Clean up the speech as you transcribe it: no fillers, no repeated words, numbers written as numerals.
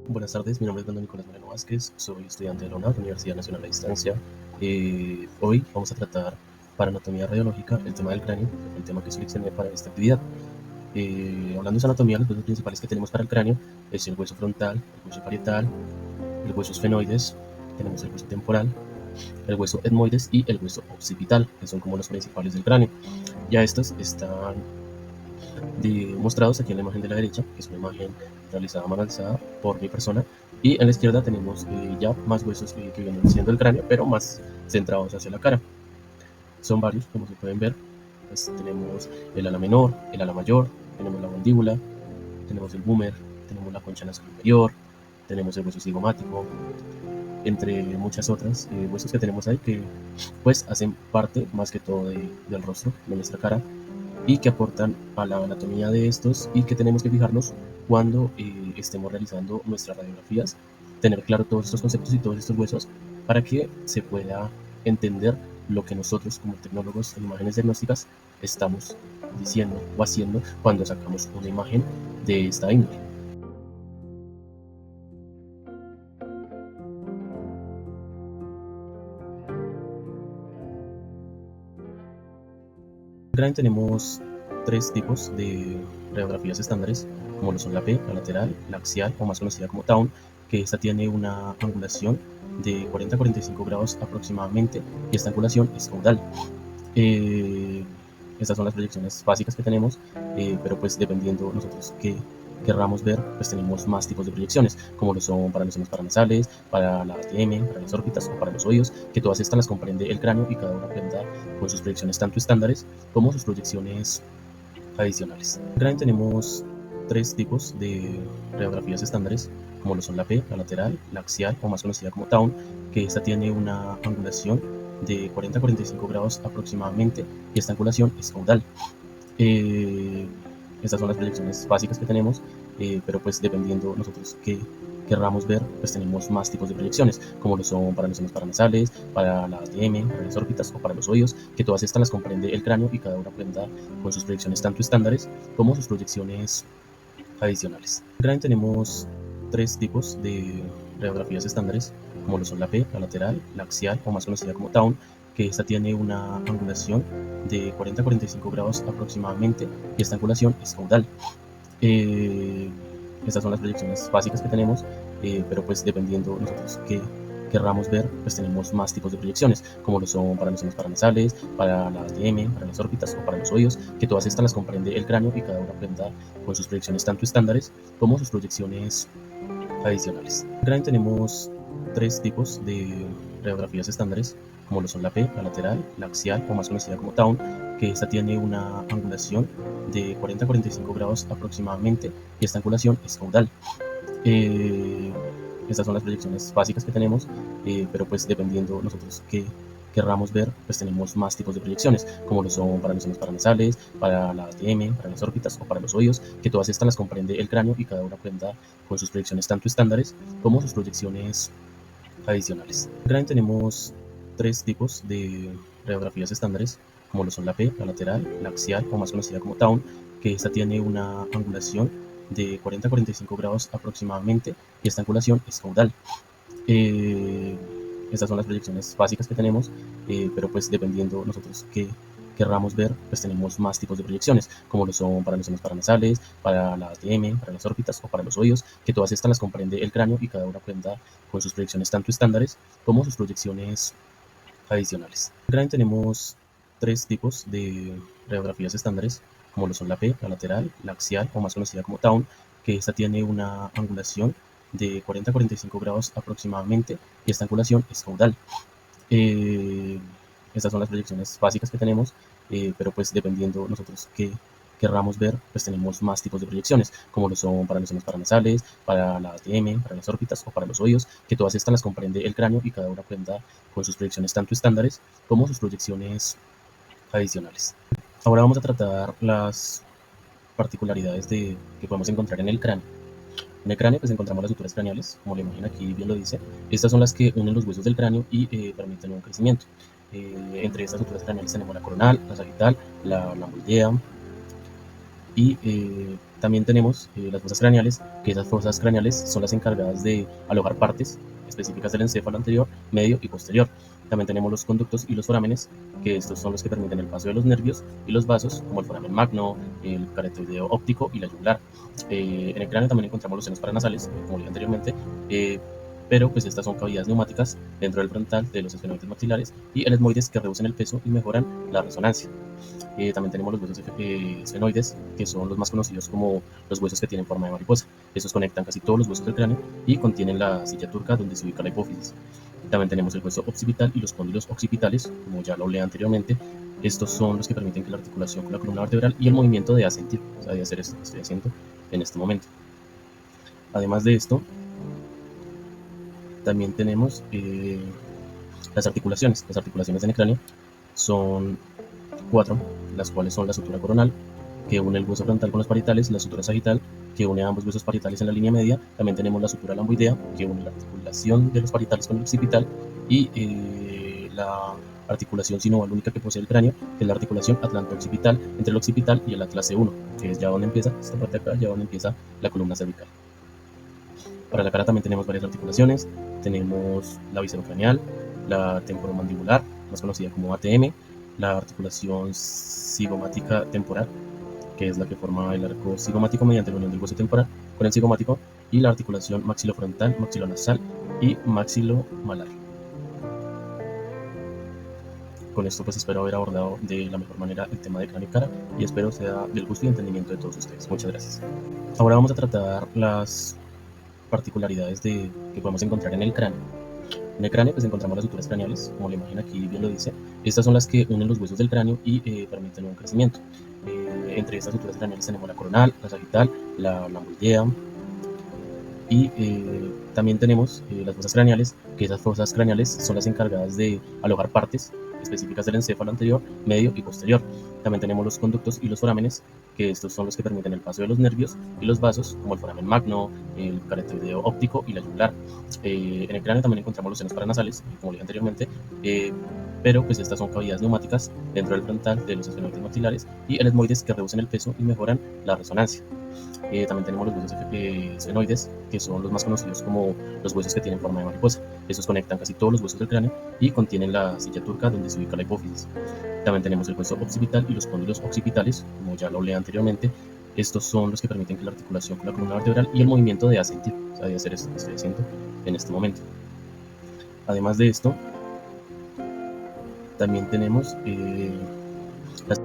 Buenas tardes, mi nombre es Brandon Nicolás Moreno Vázquez, soy estudiante de la UNAD, Universidad Nacional a Distancia. Hoy vamos a tratar para anatomía radiológica el tema del cráneo, que fue el tema que seleccioné para esta actividad. Hablando de anatomía, los huesos principales que tenemos para el cráneo es el hueso frontal, el hueso parietal, el hueso esfenoides, tenemos el hueso temporal, el hueso etmoides y el hueso occipital, que son como los principales del cráneo. Ya estos están mostrados aquí en la imagen de la derecha, que es una imagen realizada a mano alzada por mi persona, y en la izquierda tenemos ya más huesos que vienen siendo el cráneo, pero más centrados hacia la cara. Son varios, como se pueden ver. Pues tenemos el ala menor, el ala mayor, tenemos la mandíbula, tenemos el búmer, tenemos la concha nasal inferior, tenemos el hueso cigomático, entre muchas otras huesos que tenemos ahí que pues hacen parte más que todo del rostro, de nuestra cara, y que aportan a la anatomía de estos y que tenemos que fijarnos cuando estemos realizando nuestras radiografías, tener claro todos estos conceptos y todos estos huesos para que se pueda entender lo que nosotros como tecnólogos en imágenes diagnósticas estamos diciendo o haciendo cuando sacamos una imagen de esta índole. En Crane tenemos tres tipos de radiografías estándares, como lo son la P, la lateral, la axial o más conocida como Town, que esta tiene una angulación de 40 a 45 grados aproximadamente y esta angulación es caudal. Eh, Estas son las proyecciones básicas que tenemos, pero pues dependiendo nosotros qué querramos ver, pues tenemos más tipos de proyecciones, como lo son para los senos paranasales, para la ATM, para las órbitas o para los oídos, que todas estas las comprende el cráneo y cada una cuenta con sus proyecciones tanto estándares como sus proyecciones adicionales. En cráneo tenemos tres tipos de radiografías estándares, como lo son la P, la lateral, la axial o más conocida como Town, que esta tiene una angulación de 40 a 45 grados aproximadamente y esta angulación es caudal. Eh, Estas son las proyecciones básicas que tenemos, pero pues dependiendo nosotros qué querramos ver, pues tenemos más tipos de proyecciones, como lo son para los senos paranasales, para la ATM, para las órbitas o para los oídos, que todas estas las comprende el cráneo y cada una cuenta con sus proyecciones tanto estándares como sus proyecciones adicionales. En cráneo tenemos tres tipos de radiografías estándares, como lo son la P, la lateral, la axial o más conocida como Town, que esta tiene una angulación de 40 a 45 grados aproximadamente y esta angulación es caudal. Eh, Estas son las proyecciones básicas que tenemos, pero pues dependiendo nosotros qué querramos ver, pues tenemos más tipos de proyecciones, como lo son para los senos paranasales, para la ATM, para las órbitas o para los oídos, que todas estas las comprende el cráneo y cada una cuenta con sus proyecciones tanto estándares como sus proyecciones adicionales. En el cráneo tenemos tres tipos de radiografías estándares, como lo son la P, la lateral, la axial o más conocida como Town, que esta tiene una angulación de 40 a 45 grados aproximadamente y esta angulación es caudal. Eh, Estas son las proyecciones básicas que tenemos, pero pues dependiendo nosotros qué querramos ver, pues tenemos más tipos de proyecciones, como lo son para los senos paranasales, para la ATM, para las órbitas o para los oídos, que todas estas las comprende el cráneo y cada una cuenta con sus proyecciones tanto estándares como sus proyecciones adicionales. En el cráneo tenemos tres tipos de radiografías estándares, como lo son la P, la lateral, la axial o más conocida como Town, que esta tiene una angulación de 40 a 45 grados aproximadamente y esta angulación es caudal. Eh, Estas son las proyecciones básicas que tenemos, pero pues dependiendo nosotros qué querramos ver, pues tenemos más tipos de proyecciones, como lo son para los senos paranasales, para la ATM, para las órbitas o para los oídos, que todas estas las comprende el cráneo y cada una cuenta con sus proyecciones tanto estándares como sus proyecciones adicionales. En el cráneo tenemos tres tipos de radiografías estándares, como lo son la P, la lateral, la axial o más conocida como Town, que esta tiene una angulación de 40 a 45 grados aproximadamente y esta angulación es caudal. Eh, Estas son las proyecciones básicas que tenemos, pero pues dependiendo nosotros qué querramos ver, pues tenemos más tipos de proyecciones, como lo son para los senos paranasales, para la ATM, para las órbitas o para los oídos, que todas estas las comprende el cráneo y cada una cuenta con sus proyecciones tanto estándares como sus proyecciones adicionales. Ahora vamos a tratar las particularidades que podemos encontrar en el cráneo. En el cráneo pues encontramos las suturas craneales, como la imagen aquí bien lo dice. Estas son las que unen los huesos del cráneo y permiten un crecimiento. Entre estas suturas craneales tenemos la coronal, la sagital, la moldea, Y también tenemos las fosas craneales, que esas fosas craneales son las encargadas de alojar partes específicas del encéfalo anterior, medio y posterior. También tenemos los conductos y los forámenes, que estos son los que permiten el paso de los nervios y los vasos, como el foramen magno, el carotideo óptico y la yugular. En el cráneo también encontramos los senos paranasales, como dije anteriormente, pero pues estas son cavidades neumáticas dentro del frontal de los esfenoides maxilares y el etmoides que reducen el peso y mejoran la resonancia. También tenemos los huesos esfenoides, que son los más conocidos como los huesos que tienen forma de mariposa. Estos conectan casi todos los huesos del cráneo y contienen la silla turca donde se ubica la hipófisis. También tenemos el hueso occipital y los cóndilos occipitales, como ya lo hablé anteriormente. Estos son los que permiten que la articulación con la columna vertebral y el movimiento de asentir, o sea, de hacer esto que estoy haciendo en este momento. Además de esto, también tenemos las articulaciones. Las articulaciones en el cráneo son 4, las cuales son la sutura coronal, que une el hueso frontal con los parietales, la sutura sagital, que une ambos huesos parietales en la línea media. También tenemos la sutura lamboidea, que une la articulación de los parietales con el occipital, y la articulación sinoval única que posee el cráneo, que es la articulación atlanto-occipital entre el occipital y el atlas C1, que es ya donde empieza, esta parte de acá, ya donde empieza la columna cervical. Para la cara también tenemos varias articulaciones. Tenemos la viscerocraneal, la temporomandibular, más conocida como ATM, la articulación cigomática temporal, que es la que forma el arco cigomático mediante la unión del hueso temporal con el cigomático, y la articulación maxilofrontal, maxilonasal y maxilomalar. Con esto pues espero haber abordado de la mejor manera el tema de cráneo y cara, y espero sea del gusto y entendimiento de todos ustedes. Muchas gracias. Ahora vamos a tratar las particularidades que podemos encontrar en el cráneo. En el cráneo pues encontramos las suturas craneales, como la imagen aquí bien lo dice. Estas son las que unen los huesos del cráneo y permiten un crecimiento. Entre estas suturas craneales tenemos la coronal, la sagital, la lamboidea, y también tenemos las fosas craneales, que esas fosas craneales son las encargadas de alojar partes específicas del encéfalo anterior, medio y posterior. También tenemos los conductos y los forámenes, que estos son los que permiten el paso de los nervios y los vasos, como el foramen magno, el carotideo óptico y la yugular. En el cráneo también encontramos los senos paranasales, como dije anteriormente, pero pues estas son cavidades neumáticas dentro del frontal de los esfenoides maxilares y el etmoides que reducen el peso y mejoran la resonancia. También tenemos los huesos esfenoides, que son los más conocidos como los huesos que tienen forma de mariposa. Estos conectan casi todos los huesos del cráneo y contienen la silla turca donde se ubica la hipófisis. También tenemos el hueso occipital y los cóndilos occipitales, como ya lo hablé anteriormente. Estos son los que permiten que la articulación con la columna vertebral y el movimiento de asentir, o sea, de hacer esto que estoy haciendo en este momento. Además de esto, también tenemos las